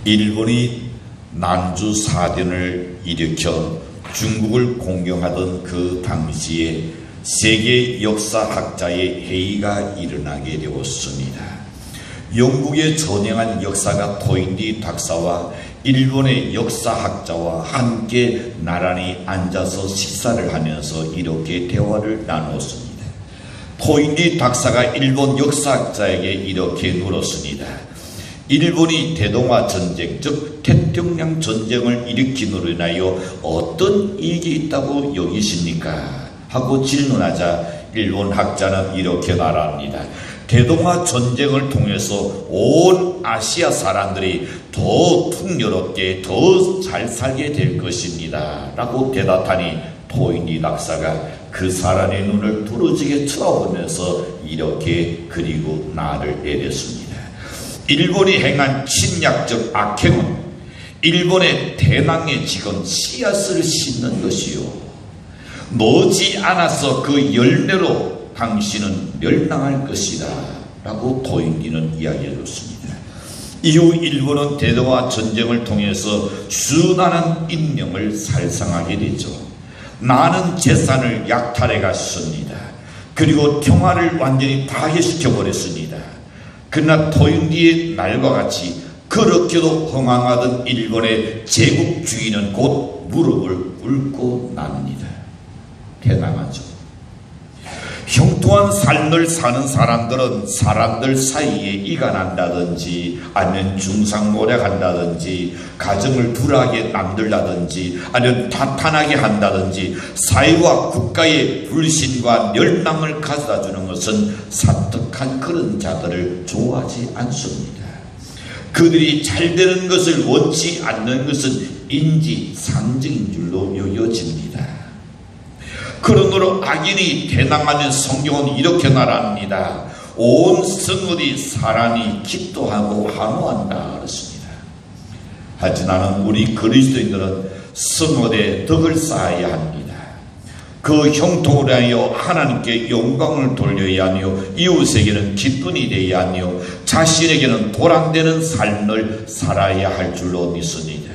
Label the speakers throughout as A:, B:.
A: 일본이 난주 사변을 일으켜 중국을 공경하던 그 당시에 세계 역사학자의 회의가 일어나게 되었습니다. 영국에 전향한 역사가 토인디 박사와 일본의 역사학자와 함께 나란히 앉아서 식사를 하면서 이렇게 대화를 나눴습니다. 토인디 박사가 일본 역사학자에게 이렇게 물었습니다. 일본이 대동아 전쟁, 즉 태평양 전쟁을 일으킴으로 인하여 어떤 이익이 있다고 여기십니까? 하고 질문하자 일본 학자는 이렇게 말합니다. 대동아 전쟁을 통해서 온 아시아 사람들이 더 풍요롭게 더 잘 살게 될 것입니다 라고 대답하니 토인디 박사가 그 사람의 눈을 부러지게 쳐다보면서 이렇게 그리고 나를 내렸습니다. 일본이 행한 침략적 악행은 일본의 대낭에 지금 씨앗을 심는 것이요, 머지 않아서 그 열매로 당신은 멸망할 것이다 라고 토인디는 이야기해 줬습니다. 이후 일본은 대동아 전쟁을 통해서 수많은 인명을 살상하게 되죠. 많은 재산을 약탈해 갔습니다. 그리고 평화를 완전히 파괴시켜 버렸습니다. 그러나 토인디의 날과 같이 그렇게도 흥황하던 일본의 제국주의는 곧 무릎을 꿇고 납니다. 대단하죠. 형통한 삶을 사는 사람들은 사람들 사이에 이가 난다든지 아니면 중상모략한다든지 가정을 불하게 만들다든지 아니면 탄탄하게 한다든지 사회와 국가의 불신과 멸망을 가져다주는 것은 사특한 그런 자들을 좋아하지 않습니다. 그들이 잘 되는 것을 원치 않는 것은 인지상정인 줄로 여겨집니다. 그러므로 악인이 대항하는 성경은 이렇게 말합니다. 온 성읍이 사람이 기도하고 환호한다 그랬습니다. 하지만 우리 그리스도인들은 성읍에 덕을 쌓아야 합니다. 그 형통을 하여 하나님께 영광을 돌려야 하며 이웃에게는 기쁨이 되어야 하며 자신에게는 도란되는 삶을 살아야 할 줄로 믿습니다.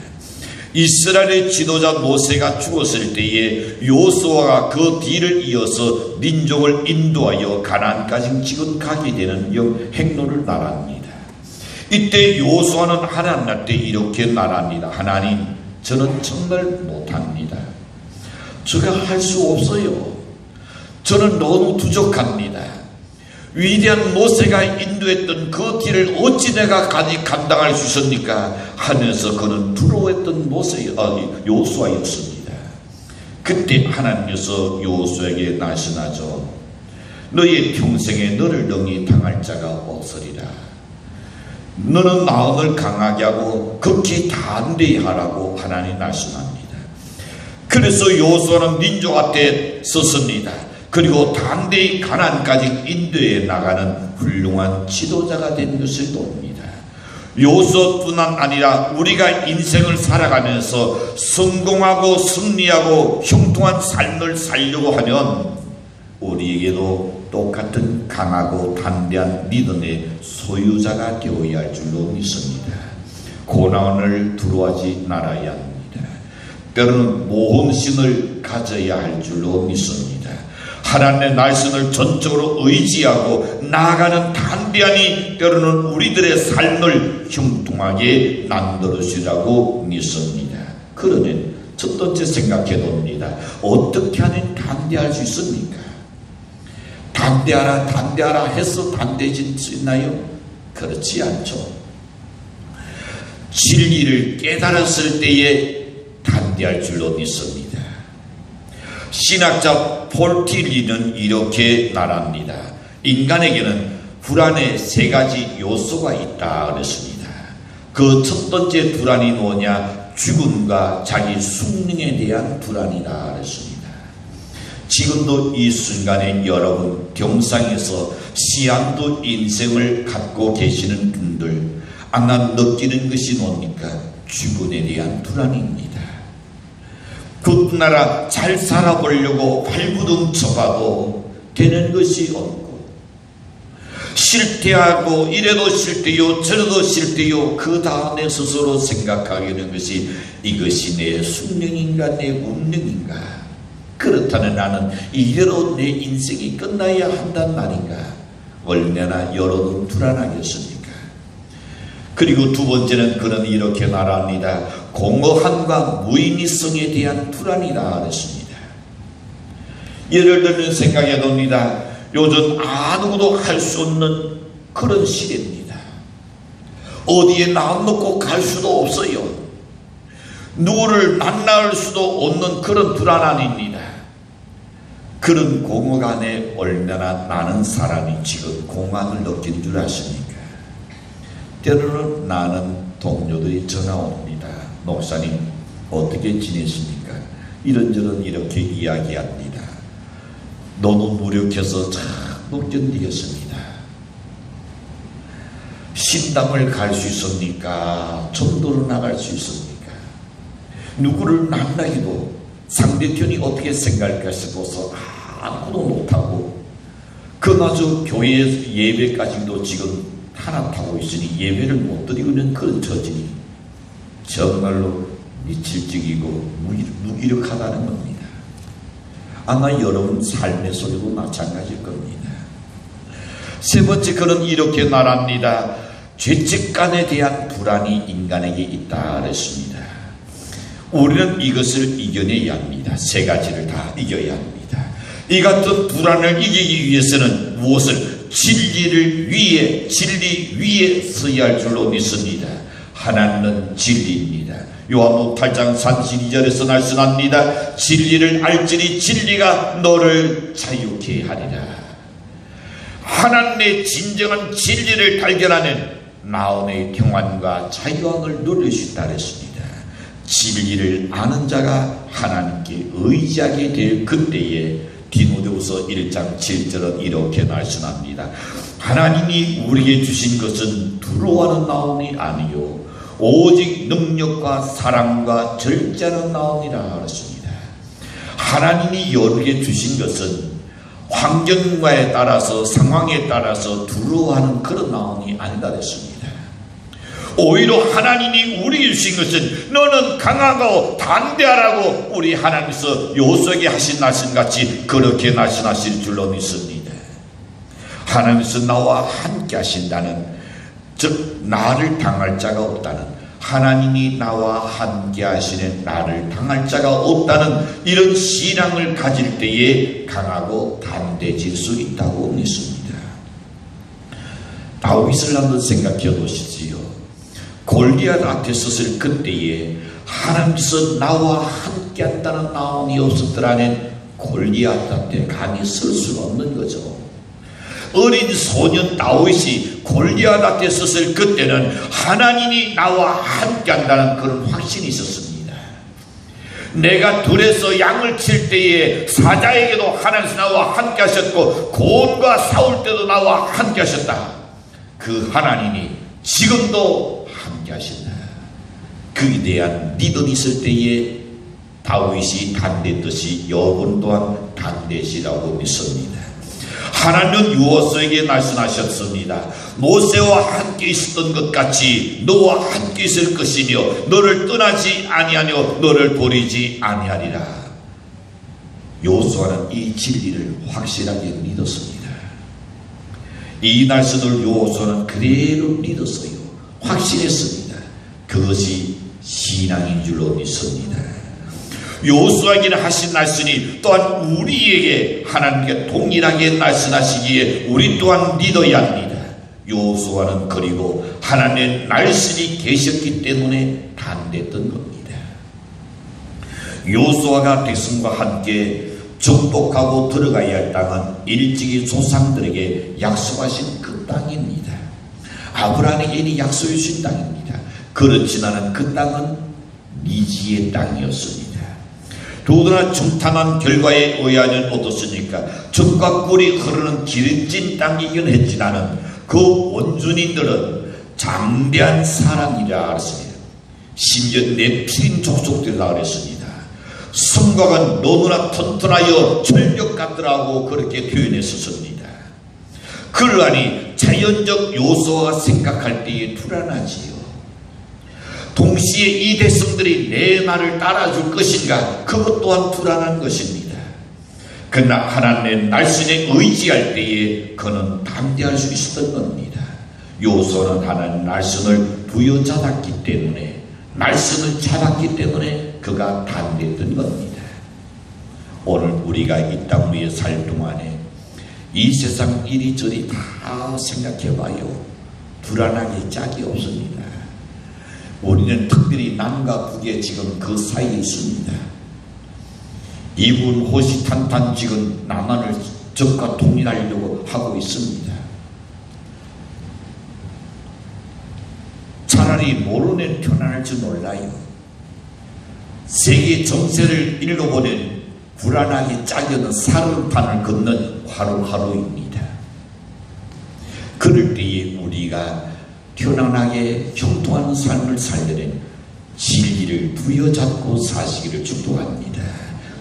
A: 이스라엘의 지도자 모세가 죽었을 때에 여호수아가 그 뒤를 이어서 민족을 인도하여 가나안까지 지금 가게 되는 행로를 말합니다. 이때 여호수아는 하나님한테 이렇게 말합니다. 하나님, 저는 정말 못합니다. 제가 할 수 없어요. 저는 너무 부족합니다. 위대한 모세가 인도했던 그 길을 어찌 내가 감당할 수 있습니까? 하면서 그는 두려워했던 여호수아였습니다. 그때 하나님께서 여호수아에게 말씀하죠. 너의 평생에 너를 능히 당할 자가 없으리라. 너는 마음을 강하게 하고 극히 담대히 하라고 하나님 말씀합니다. 그래서 여호수아는 민족 앞에 섰습니다. 그리고 담대히 가나안까지 인도해 나가는 훌륭한 지도자가 된 것을 봅니다. 여호수아뿐만 아니라 우리가 인생을 살아가면서 성공하고 승리하고 형통한 삶을 살려고 하면 우리에게도 똑같은 강하고 담대한 믿음의 소유자가 되어야 할 줄로 믿습니다. 고난을 두려워하지 말아야 합니다. 때로는 모험심을 가져야 할 줄로 믿습니다. 하나님의 말씀을 전적으로 의지하고 나아가는 담대함이 때로는 우리들의 삶을 형통하게 만들어주라고 믿습니다. 그러면 첫 번째 생각해 봅니다. 어떻게 하면 담대할 수 있습니까? 담대하라 해서 담대해질 수 있나요? 그렇지 않죠. 진리를 깨달았을 때에 담대할 줄로 믿습니다. 신학자 폴티리는 이렇게 말합니다. 인간에게는 불안의 세 가지 요소가 있다 그랬습니다. 그 첫 번째 불안이 뭐냐? 죽음과 자기 숙명에 대한 불안이다 그랬습니다. 지금도 이 순간에 여러분 병상에서 시한도 인생을 갖고 계시는 분들 아마 느끼는 것이 뭡니까? 죽음에 대한 불안입니다. 그뿐 아니라 잘 살아보려고 발부둥 쳐봐도 되는 것이 없고 싫대하고 이래도 싫대요 저래도 싫대요 그 다음에 스스로 생각하게 되는 것이 이것이 내 숙명인가 내 운명인가, 그렇다면 나는 이대로 내 인생이 끝나야 한단 말인가, 얼마나 여러분 불안하겠습니까? 그리고 두 번째는 그는 이렇게 말합니다. 공허함과 무의미성에 대한 불안이다 그랬습니다. 예를 들면 생각해 봅니다. 요즘 아무도 할 수 없는 그런 시대입니다. 어디에 마음 놓고 갈 수도 없어요. 누구를 만날 수도 없는 그런 불안함입니다. 그런 공허감에 얼마나 많은 사람이 지금 공황을 느낀 줄 아십니까? 때로는 나는 동료들이 전화 옵니다. 목사님 어떻게 지내십니까? 이런저런 이렇게 이야기합니다. 너무 무력해서 못 견디겠습니다. 신당을 갈 수 있습니까? 전도로 나갈 수 있습니까? 누구를 만나기도 상대편이 어떻게 생각할까 싶어서 아무도 못하고, 그마저 교회 예배까지도 지금 탄압하고 있으니 예배를 못 드리고 있는 그런 처지니 정말로 미칠적이고 무기력하다는 겁니다. 아마 여러분 삶의 소리도 마찬가지일 겁니다. 세 번째, 그는 이렇게 말합니다. 죄책감에 대한 불안이 인간에게 있다 그랬습니다. 우리는 이것을 이겨내야 합니다. 세 가지를 다 이겨야 합니다. 이 같은 불안을 이기기 위해서는 무엇을? 진리 위에 서야 할 줄로 믿습니다. 하나님은 진리입니다. 요한복음 8장 32절에서 말씀합니다. 진리를 알지니 진리가 너를 자유케 하리라. 하나님의 진정한 진리를 발견하는 마음의 평안과 자유함을 누릴 수 있다 그랬습니다. 진리를 아는 자가 하나님께 의지하게 될 그때에 디모데후서 1장 7절은 이렇게 말씀합니다. 하나님이 우리에게 주신 것은 두려워하는 마음이 아니요 오직 능력과 사랑과 절제하는 마음이라 그랬습니다. 하나님이 우리에게 주신 것은 환경에 따라서 상황에 따라서 두려워하는 그런 마음이 아니다 그랬습니다. 오히려 하나님이 우리에게 주신 것은 너는 강하고 담대하라고 우리 하나님께서 요셉에게 하신 말씀같이 그렇게 말씀하실 줄로 믿습니다. 하나님께서 나와 함께 하신다는, 즉 나를 당할 자가 없다는, 하나님이 나와 함께 하시는 나를 당할 자가 없다는 이런 신앙을 가질 때에 강하고 담대해질 수 있다고 믿습니다. 다윗을 한번 생각해 보시지요. 골리앗 앞에 섰을 그때에 하나님께서 나와 함께 한다는 마음이 없었더라면 골리앗 앞에 감히 설 수가 없는 거죠. 어린 소년 다윗이 골리앗 앞에 섰을 그때는 하나님이 나와 함께 한다는 그런 확신이 있었습니다. 내가 들에서 양을 칠 때에 사자에게도 하나님께서 나와 함께 하셨고 고온과 싸울 때도 나와 함께 하셨다. 그 하나님이 지금도 함께 하신다. 그에 대한 믿음이 있을 때에 다윗이 담대했듯이 여러분 또한 담대시라고 믿습니다. 하나님은 여호수아에게 말씀하셨습니다. 모세와 함께 있었던 것 같이 너와 함께 있을 것이며 너를 떠나지 아니하며 너를 버리지 아니하리라. 여호수아는 이 진리를 확실하게 믿었습니다. 이 말씀을 여호수아는 그대로 믿었어요. 확신했습니다. 그것이 신앙인 줄로 믿습니다. 여호수아에게 하신 말씀이 또한 우리에게 하나님께 동일하게 말씀하시기에 우리 또한 믿어야 합니다. 여호수아는 그리고 하나님의 말씀이 계셨기 때문에 담대했던 겁니다. 여호수아가 백성과 함께 정복하고 들어가야 할 땅은 일찍이 조상들에게 약속하신 그 땅입니다. 아브라함에게 이미 약속해 주신 땅입니다. 그렇지만 그 땅은 미지의 땅이었습니다. 더구나 정탐한 결과에 의하면 어떻습니까? 젖과 꿀이 흐르는 기름진 땅이긴 했지만은 그 원주민들은 장대한 사람이라 했습니다. 심지어 네피림 족속들이라 그랬습니다. 성곽은 너무나 튼튼하여 철벽 같더라고 그렇게 표현했었습니다. 그러하니 자연적 요소와 생각할 때에 불안하지요. 동시에 이 백성들이 내 말을 따라줄 것인가, 그것 또한 불안한 것입니다. 그러나 하나님의 날씬에 의지할 때에 그는 담대할 수 있었던 겁니다. 요소는 하나님 날씬을 부여잡았기 때문에, 날씬을 잡았기 때문에 그가 담대했던 겁니다. 오늘 우리가 이 땅 위에 살 동안에 이 세상 이리저리 다 생각해봐요. 불안하게 짝이 없습니다. 우리는 특별히 남과 북에 지금 그 사이에 있습니다. 이분 호시탄탄 지금 남한을 적과 통일하려고 하고 있습니다. 차라리 모르는 편안할지 몰라요. 세계 정세를 읽어보는 불안하게 짜겨는 사흘판을 걷는 하루하루입니다. 그럴 때에 우리가 편안하게 형통하는 삶을 살려낸 진리를 부여잡고 사시기를 축복합니다.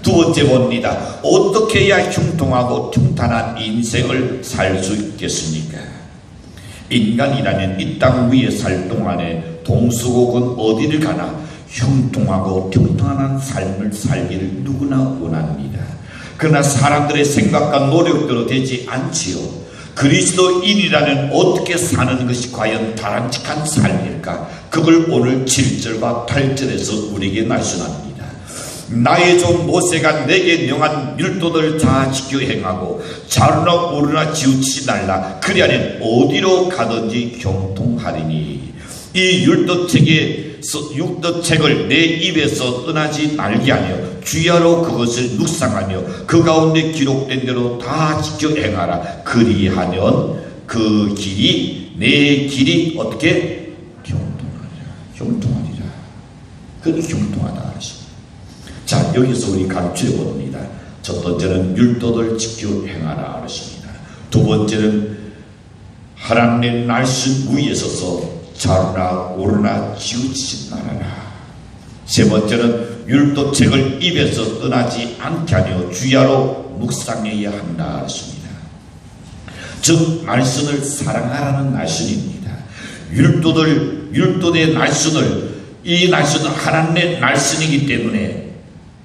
A: 두 번째 봅니다. 어떻게 해야 형통하고 평탄한 인생을 살 수 있겠습니까? 인간이라는 이 땅 위에 살 동안에 동서고은 어디를 가나 형통하고 평탄한 삶을 살기를 누구나 원합니다. 그러나 사람들의 생각과 노력대로 되지 않지요. 그리스도인이라면 어떻게 사는 것이 과연 바람직한 삶일까? 그걸 오늘 7절과 8절에서 우리에게 말씀합니다. 나의 종 모세가 내게 명한 율도를 다 지켜 행하고 좌루나 우루나 치우치지 말라. 그리하면 어디로 가든지 형통하리니. 이 율도책을 내 입에서 떠나지 말게 하며 주야로 그것을 묵상하며 그 가운데 기록된 대로 다 지켜 행하라. 그리하면 그 길이 내 길이 어떻게 형통하리라. 그게 형통하다 하십니다. 자, 여기서 우리 가르쳐 봅니다. 첫 번째는 율도를 지켜 행하라 하십니다. 두 번째는 하나님의 날씬 위에 서서 좌루나 우루나 치우치지 말아라. 세 번째는 율도책을 입에서 떠나지 않게 하며 주야로 묵상해야 한다 하십니다. 즉 말씀을 사랑하라는 말씀입니다. 율도의 말씀을, 이 말씀은 하나님의 말씀이기 때문에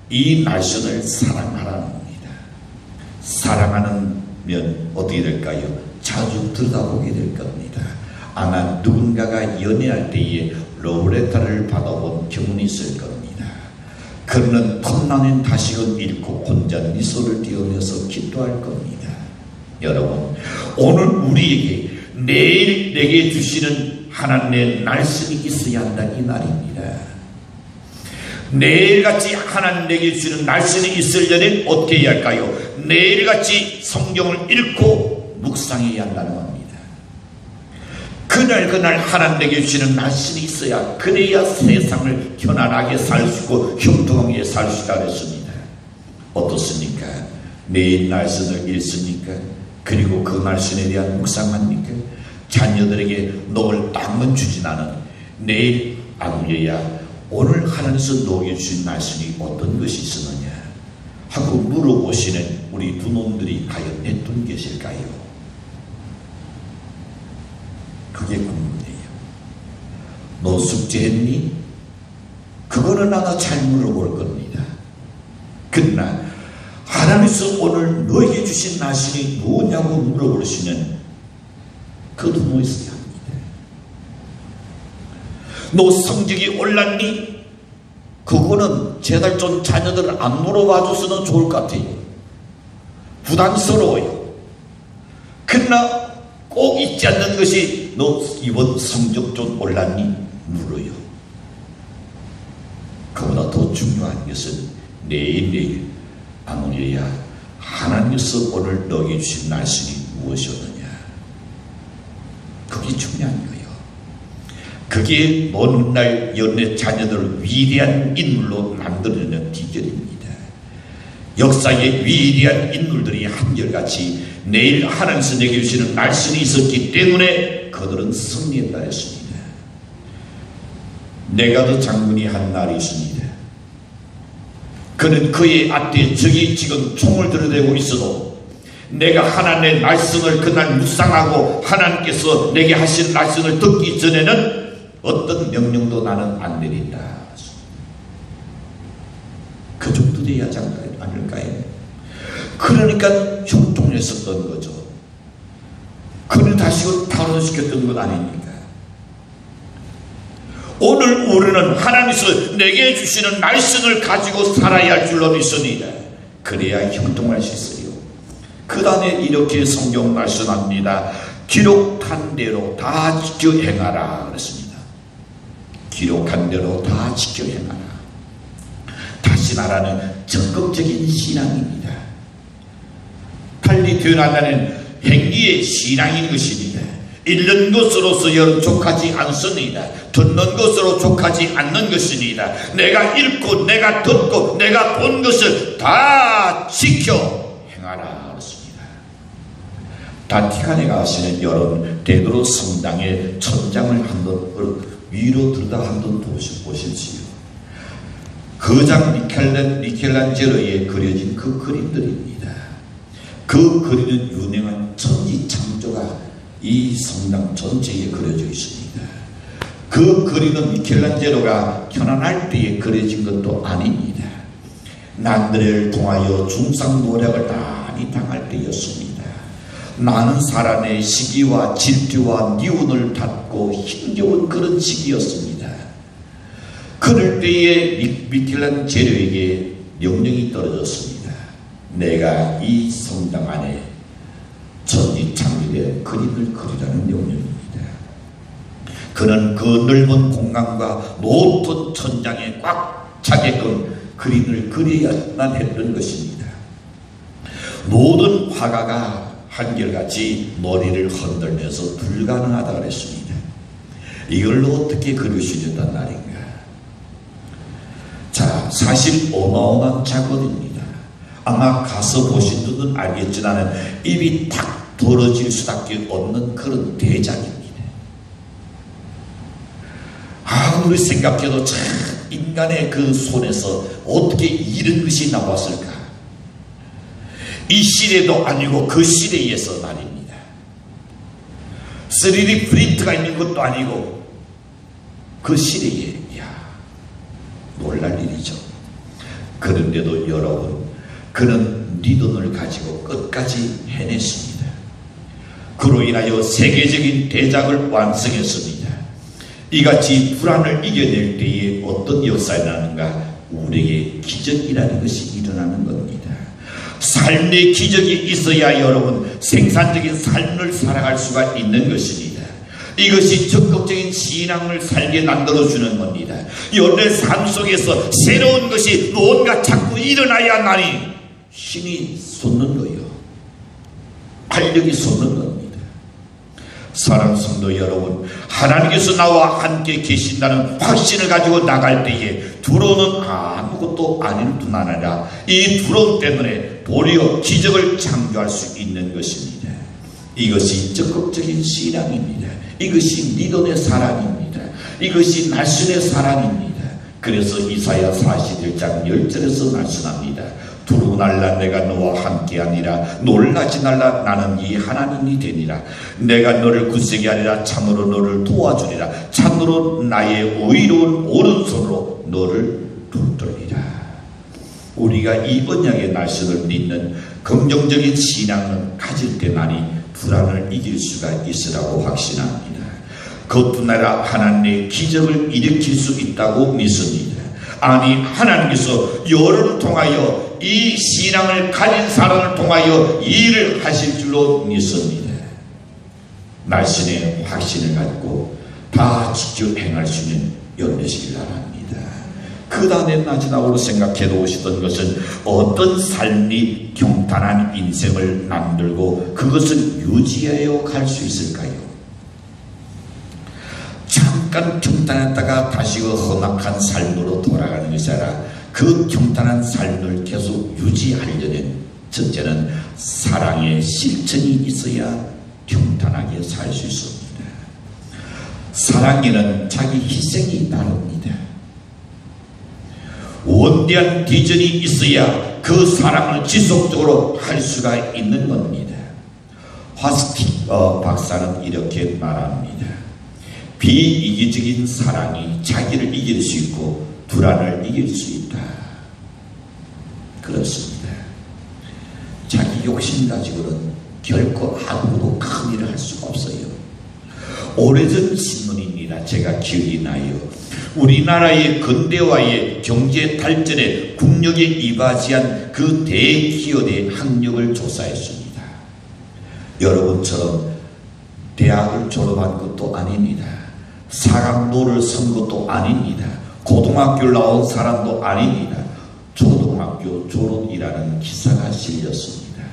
A: 이 말씀을 사랑하라는 겁니다. 사랑하면 어떻게 될까요? 자주 들여다보게 될 겁니다. 아마 누군가가 연애할 때에 러브레터를 받아본 경험이 있을 겁니다. 그러는 탐나는 다시금 잃고 혼자 미소를 띄우면서 기도할 겁니다. 여러분, 오늘 우리에게 내일 내게 주시는 하나님의 말씀이 있어야 한다는 이 말입니다. 내일같이 하나님 내게 주시는 말씀이 있으려면 어떻게 해야 할까요? 내일같이 성경을 읽고 묵상해야 한다는 겁니다. 그날 하나님 내게 주시는 말씀이 있어야, 그래야 세상을 편안하게 살 수 있고 형통하게 살 수 있다 그랬습니다. 어떻습니까? 내일 말씀을 읽습니까? 그리고 그 말씀에 대한 묵상합니까? 자녀들에게 너를 땅은 주진 않은 내일 아무개야 오늘 하나님께서 너에게 주신 말씀이 어떤 것이 있었느냐 하고 물어보시는 우리 두 놈들이 과연 어떤 것일까요? 그게 궁금해요. 너 숙제했니? 그거는 아마 잘 물어볼 겁니다. 그러나 하나님께서 오늘 너에게 주신 말씀이 뭐냐고 물어보시면 그것도 뭐 있어야 합니다. 너 성적이 올랐니? 그거는 제달전 자녀들 안 물어봐 줘서는 좋을 것 같아요. 부담스러워요. 그러나 꼭 잊지 않는 것이 너 이번 성적 좀 올랐니? 물어요. 그보다 더 중요한 것은 내일 아무리야 하나님께서 오늘 너에게 주신 말씀이 무엇이었느냐. 그게 중요한 거예요. 그게 먼 훗날 연애 자녀들을 위대한 인물로 만들어내는 비결입니다. 역사의 위대한 인물들이 한결같이 내일 하나님께서 내게 주시는 말씀이 있었기 때문에 그들은 승리했다 했습니다. 네가드 장군이 한 날이 있습니다. 그는 그의 앞에 적이 지금 총을 들여대고 있어도 내가 하나님의 말씀을 그날 묵상하고 하나님께서 내게 하신 말씀을 듣기 전에는 어떤 명령도 나는 안 내린다. 그 정도 돼야 하지 않을까요? 그러니까 형통했었던 거죠. 그를 다시 탄원시켰던 것 아닙니까? 오늘 우리는 하나님께서 내게 주시는 말씀을 가지고 살아야 할 줄로 믿습니다. 그래야 형통할 수 있어요. 그 다음에 이렇게 성경 말씀합니다. 기록한 대로 다 지켜 행하라 그랬습니다. 기록한 대로 다 지켜 행하라. 다시 말하는 적극적인 신앙입니다. 달리 표현한다는 행위의 신앙인 것입니다. 읽는 것으로서 여러분 족하지 않습니다. 듣는 것으로 족하지 않는 것입니다. 내가 읽고 내가 듣고 내가 본 것을 다 지켜 행하라 그렇습니다. 바티칸에 가시는 여러분 베드로 성당의 천장을 한번 위로 들다 한번 보십시오. 거장 미켈란젤로에 그려진 그 그림들입니다. 그 그리는 유명한 천지창조가 이 성당 전체에 그려져 있습니다. 그 그리는 미켈란젤로가 편안할 때에 그려진 것도 아닙니다. 난들을 통하여 중상모략을 많이 당할 때였습니다. 많은 사람의 시기와 질투와 미운을 닫고 힘겨운 그런 시기였습니다. 그럴 때에 미켈란젤로에게 명령이 떨어졌습니다. 내가 이 성당 안에 천지창조의 그림을 그리라는 명령입니다. 그는 그 넓은 공간과 높은 천장에 꽉 차게끔 그림을 그려야만 했던 것입니다. 모든 화가가 한결같이 머리를 흔들면서 불가능하다 그랬습니다. 이걸 어떻게 그리시려단 말인가? 자, 사실 어마어마한 작업입니다. 아마 가서 보신 분은 알겠지만 입이 탁 벌어질 수밖에 없는 그런 대작입니다. 아무리 생각해도 참 인간의 그 손에서 어떻게 이런 것이 나왔을까? 이 시대도 아니고 그 시대에서 말입니다. 3D 프린트가 있는 것도 아니고 그 시대에 놀랄 일이죠. 그런데도 여러분 그는 리듬을 가지고 끝까지 해냈습니다. 그로 인하여 세계적인 대작을 완성했습니다. 이같이 불안을 이겨낼 때에 어떤 역사가 나는가? 우리에게 기적이라는 것이 일어나는 겁니다. 삶의 기적이 있어야 여러분 생산적인 삶을 살아갈 수가 있는 것입니다. 이것이 적극적인 신앙을 살게 만들어주는 겁니다. 여러분의 삶 속에서 새로운 것이 뭔가 자꾸 일어나야만이 힘이 솟는 거예요. 활력이 솟는 겁니다. 사랑하는 성도 여러분, 하나님께서 나와 함께 계신다는 확신을 가지고 나갈 때에 두려움은 아무것도 아닐 뿐 아니라 이 두려움 때문에 도리어 기적을 창조할 수 있는 것입니다. 이것이 적극적인 신앙입니다. 이것이 믿음의 사랑입니다. 이것이 말씀의 사랑입니다. 그래서 이사야 41장 10절에서 말씀합니다. 두려워 말라, 내가 너와 함께하니라. 놀라지 말라, 나는 네 하나님이 되니라. 내가 너를 굳세게 하리라. 참으로 너를 도와주리라. 참으로 나의 의로운 오른손으로 너를 붙들리라. 우리가 이 언약의 말씀을 믿는 긍정적인 신앙을 가질 때만이 불안을 이길 수가 있으라고 확신합니다. 그뿐 아니라 하나님의 기적을 일으킬 수 있다고 믿습니다. 아니, 하나님께서 여러분을 통하여 이 신앙을 가진 사람을 통하여 일을 하실 줄로 믿습니다. 말씀의 확신을 갖고 다 직접 행할 수 있는 열매시길 바랍니다. 그 다음에 마지막으로 생각해 놓으시던 것은 어떤 삶이 평탄한 인생을 만들고 그것을 유지하여 갈 수 있을까요? 잠깐 평탄했다가 다시 그 험악한 삶으로 돌아가는 것이 아니라 그 평탄한 삶을 계속 유지하려면 첫째는 사랑의 실천이 있어야 평탄하게 살 수 있습니다. 사랑에는 자기 희생이 따릅니다. 원대한 비전이 있어야 그 사랑을 지속적으로 할 수가 있는 겁니다. 화스틱 박사는 이렇게 말합니다. 비이기적인 사랑이 자기를 이길 수 있고 불안을 이길 수 있다. 그렇습니다. 자기 욕심 가지고는 결코 아무도 큰 일을 할 수가 없어요. 오래전 신문입니다. 제가 기억이 나요. 우리나라의 근대화의 경제 발전에 국력에 이바지한 그 대기업의 학력을 조사했습니다. 여러분처럼 대학을 졸업한 것도 아닙니다. 사각로를 선 것도 아닙니다. 고등학교를 나온 사람도 아닙니다. 초등학교 졸업이라는 기사가 실렸습니다.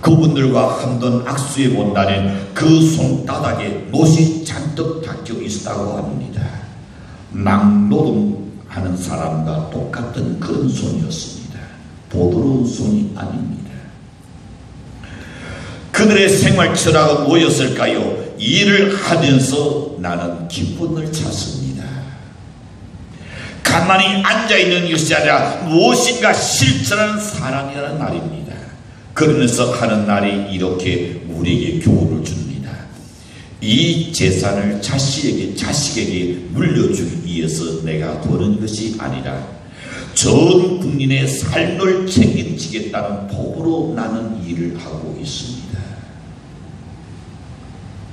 A: 그분들과 한번 악수해 본다는 그 손바닥에 못이 잔뜩 닦여 있었다고 합니다. 낙노동하는 사람과 똑같은 그런 손이었습니다. 보드러운 손이 아닙니다. 그들의 생활 철학은 뭐였을까요? 일을 하면서 나는 기쁨을 찾습니다. 가만히 앉아있는 것이 아니라 무엇인가 실천하는 사람이라는 말입니다. 그러면서 하는 날이 이렇게 우리에게 교훈을 줍니다. 이 재산을 자식에게 물려주기 위해서 내가 버는 것이 아니라 전 국민의 삶을 책임지겠다는 법으로 나는 일을 하고 있습니다.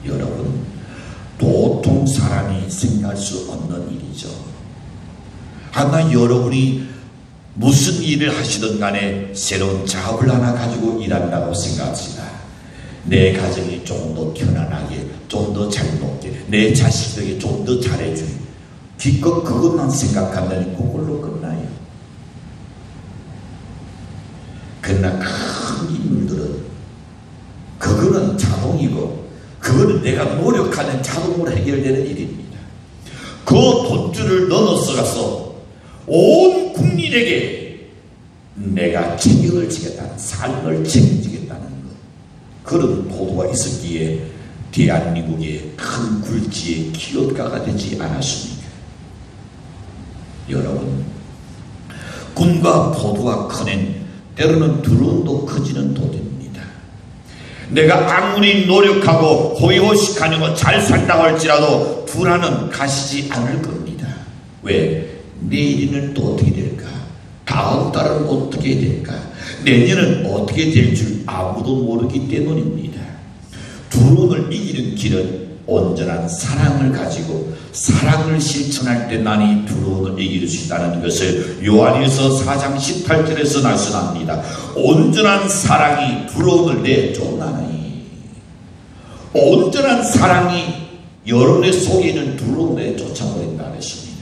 A: 여러분, 보통 사람이 생각할 수 없는 일이죠. 하나 여러분이 무슨 일을 하시든 간에 새로운 작업을 하나 가지고 일한다고 생각합시다. 내 가정이 좀 더 편안하게, 좀 더 잘 먹게, 내 자식들에게 좀 더 잘해주게, 기껏 그것만 생각한다니 그걸로 끝나요. 그러나 큰 인물들은 그거는 자동이고 그거는 내가 노력하는 자동으로 해결되는 일입니다. 그 돈줄을 넘어서 가서 온 국민에게 내가 책임을 지겠다는, 삶을 책임지겠다는 것, 그런 도도가 있었기에 대한민국의 큰 굴지의 기업가가 되지 않았습니까? 여러분, 군과 포도가 커낸 때로는 드론도 커지는 도입니다. 내가 아무리 노력하고 호의호식하려고 잘 산다고 할지라도 불안은 가시지 않을 겁니다. 왜? 내일은 또 어떻게 될까? 다음 달은 어떻게 될까? 내년은 어떻게 될 줄 아무도 모르기 때문입니다. 두려움을 이기는 길은 온전한 사랑을 가지고 사랑을 실천할 때 난이 두려움을 이길 수 있다는 것을 요한일서 4장 18절에서 말씀합니다. 온전한 사랑이 두려움을 내쫓나니, 온전한 사랑이 여러분의 속에 있는 두려움을 내쫓아버린다 그랬습니다.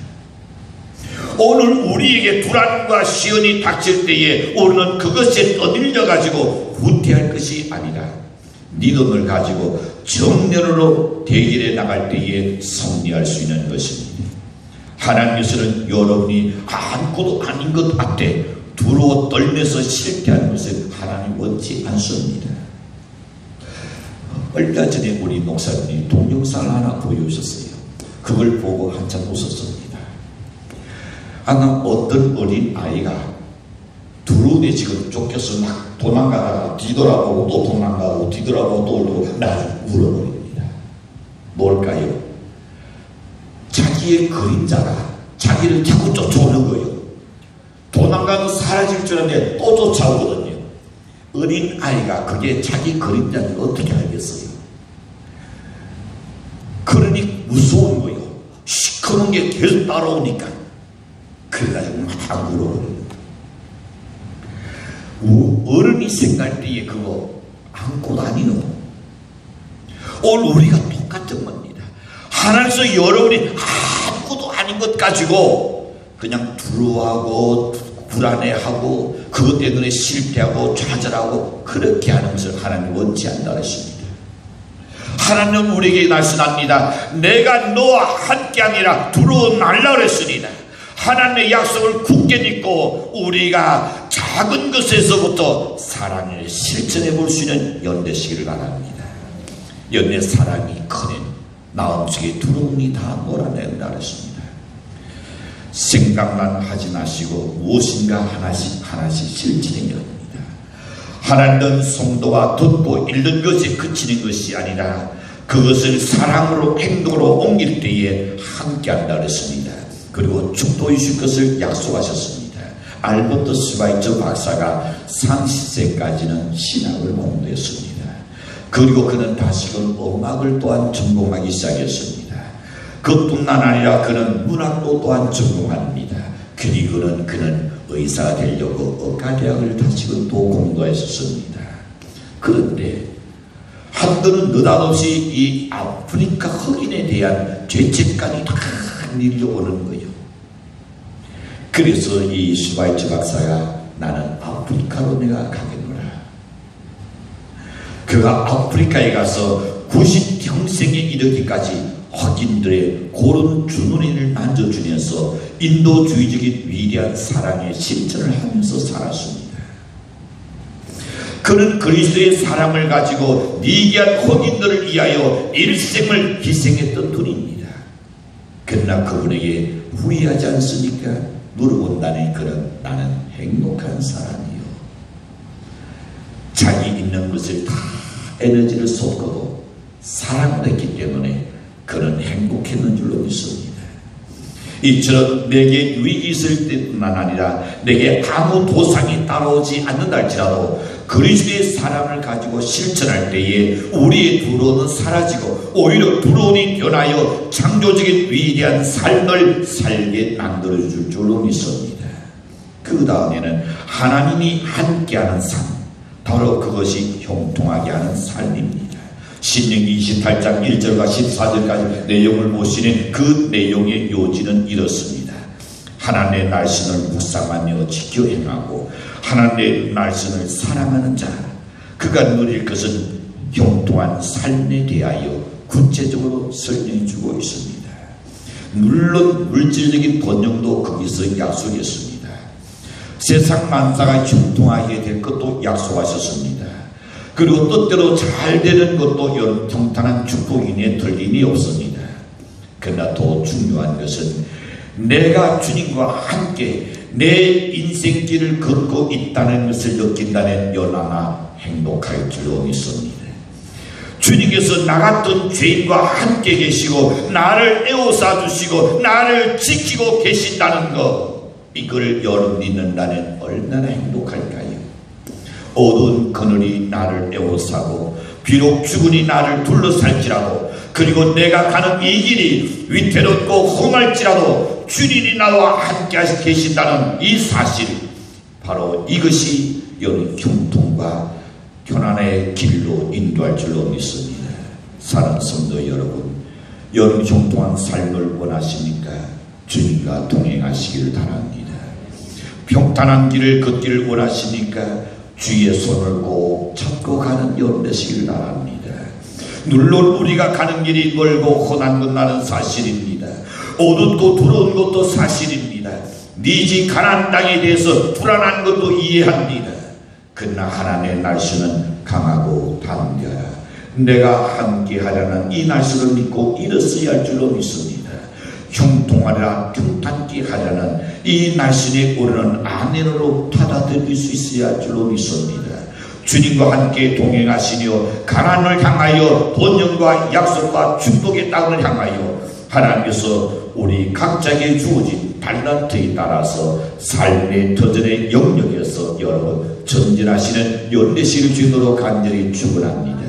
A: 오늘 우리에게 불안과 시련이 닥칠 때에 우리는 그것에 떠밀려 가지고 후퇴할 것이 아니라 믿음을 가지고 정면으로 대결해 나갈 때에 승리할 수 있는 것입니다. 하나님께서는 여러분이 아무것도 아닌 것 앞에 두려워 떨면서 실패하는 것을 하나님 원치 않습니다. 얼마 전에 우리 목사님이 동영상을 하나 보여주셨어요. 그걸 보고 한참 웃었습니다. 어떤 어린 아이가 두려움에 지금 쫓겨서 막 도망가다가 뒤돌아보고 또 도망가고 뒤돌아보고 또 오르고 나중에 울어버립니다. 뭘까요? 자기의 그림자가 자기를 자꾸 쫓아오는 거예요. 도망가면 사라질 줄 알았는데 또 쫓아오거든요. 어린 아이가 그게 자기 그림자를 어떻게 알겠어요? 그러니 무서운 거예요. 시커먼 게 계속 따라오니까. 그래가지고 막 울어버립니다. 어른이 생각할 때에 그거 아무것도 아니노. 오늘 우리가 똑같은 겁니다. 하나님께서 여러분이 아무것도 아닌 것 가지고 그냥 두려워하고 불안해하고 그것 때문에 실패하고 좌절하고 그렇게 하는 것을 하나님 원치 않는다 하십니다. 하나님은 우리에게 말씀합니다. 내가 너와 함께하니라 두려워 말라 그랬으니라. 하나님의 약속을 굳게 믿고 우리가 작은 것에서부터 사랑을 실천해 볼 수 있는 연대시기를 바랍니다. 연대 사랑이 커낸 마음속에 두려움이 다 몰아낸다 그랬습니다. 생각만 하지 마시고 무엇인가 하나씩 실천해야 합니다. 하나님은 성도가 듣고 읽는 것에 그치는 것이 아니라 그것을 사랑으로 행동으로 옮길 때에 함께한다 그랬습니다. 그리고 축도해 주실 것을 약속하셨습니다. 알버트 스바이처 박사가 30세까지는 신학을 공부했습니다. 그리고 그는 다시금 음악을 또한 전공하기 시작했습니다. 그뿐만 아니라 그는 문학도 또한 전공합니다. 그리고는 그는 의사가 되려고 의과대학을 다시금 또 공부했었습니다. 그런데 한때는 느닷없이 이 아프리카 흑인에 대한 죄책감이 다 밀려오는 거예요. 그래서 이 스바이처 박사가 나는 아프리카로 내가 가겠노라. 그가 아프리카에 가서 90평생에 이르기까지 흑인들의 고른 주머니를 만져주면서 인도주의적인 위대한 사랑의 실천을 하면서 살았습니다. 그는 그리스도의 사랑을 가지고 미개한 흑인들을 위하여 일생을 희생했던 분입니다. 그러나 그분에게 후회하지 않습니까? 물어본다니 그는 나는 행복한 사람이요. 자기 있는 것을 다 에너지를 쏟고도 사랑을 했기 때문에 그는 행복했는 줄로 믿습니다. 이처럼 내게 유익이 있을 때뿐만 아니라 내게 아무 보상이 따라오지 않는다 할지라도 그리스도의 사랑을 가지고 실천할 때에 우리의 두려움은 사라지고 오히려 두려움이 변하여 창조적인 위대한 삶을 살게 만들어줄 줄로 믿습니다. 그 다음에는 하나님이 함께하는 삶, 바로 그것이 형통하게 하는 삶입니다. 신명기 28장 1절과 14절까지 내용을 보시는 그 내용의 요지는 이렇습니다. 하나님의 말씀을 묵상하며 지켜 행하고 하나님의 말씀을 사랑하는 자, 그가 누릴 것은 형통한 삶에 대하여 구체적으로 설명해 주고 있습니다. 물론 물질적인 번영도 거기서 약속했습니다. 세상 만사가 형통하게 될 것도 약속하셨습니다. 그리고 뜻대로 잘 되는 것도 평탄한 축복이니 틀림이 없습니다. 그러나 더 중요한 것은 내가 주님과 함께 내 인생길을 걷고 있다는 것을 느낀다면 연하나 행복할 줄로 믿습니다. 주님께서 나 같은 죄인과 함께 계시고 나를 에워싸 주시고 나를 지키고 계신다는 것, 이걸 여러분 믿는다면 얼마나 행복할까요? 어두운 그늘이 나를 에워싸고 비록 죽은이 나를 둘러살지라도 그리고 내가 가는 이 길이 위태롭고 험할지라도 주님이 나와 함께 계신다는 이 사실, 바로 이것이 여러분 형통과 편안의 길로 인도할 줄로 믿습니다. 사랑하는 성도 여러분, 여러분 형통한 삶을 원하십니까? 주님과 동행하시기를 바랍니다. 평탄한 길을 걷기를 원하십니까? 주의 손을 꼭 잡고 가는 여러분 되시기를 바랍니다. 물론 우리가 가는 길이 멀고 험한 건 나는 사실입니다. 어둡고 두려운 것도 사실입니다. 네 집 가나안 땅에 대해서 불안한 것도 이해합니다. 그러나 하나님의 날씨는 강하고 담대하라. 내가 함께 하려는 이 날씨를 믿고 일었어야 할 줄로 믿습니다. 형통하라 평탄케 하려는 이 날씬에 우리는 아멘으로 받아들일 수 있어야 할 줄로 믿습니다. 주님과 함께 동행하시며 가나안을 향하여 번영과 약속과 축복의 땅을 향하여 하나님께서 우리 각자에게 주어진 달란트에 따라서 삶의 터전의 영역에서 여러분 전진하시는 연대시를 주도록 간절히 축원합니다.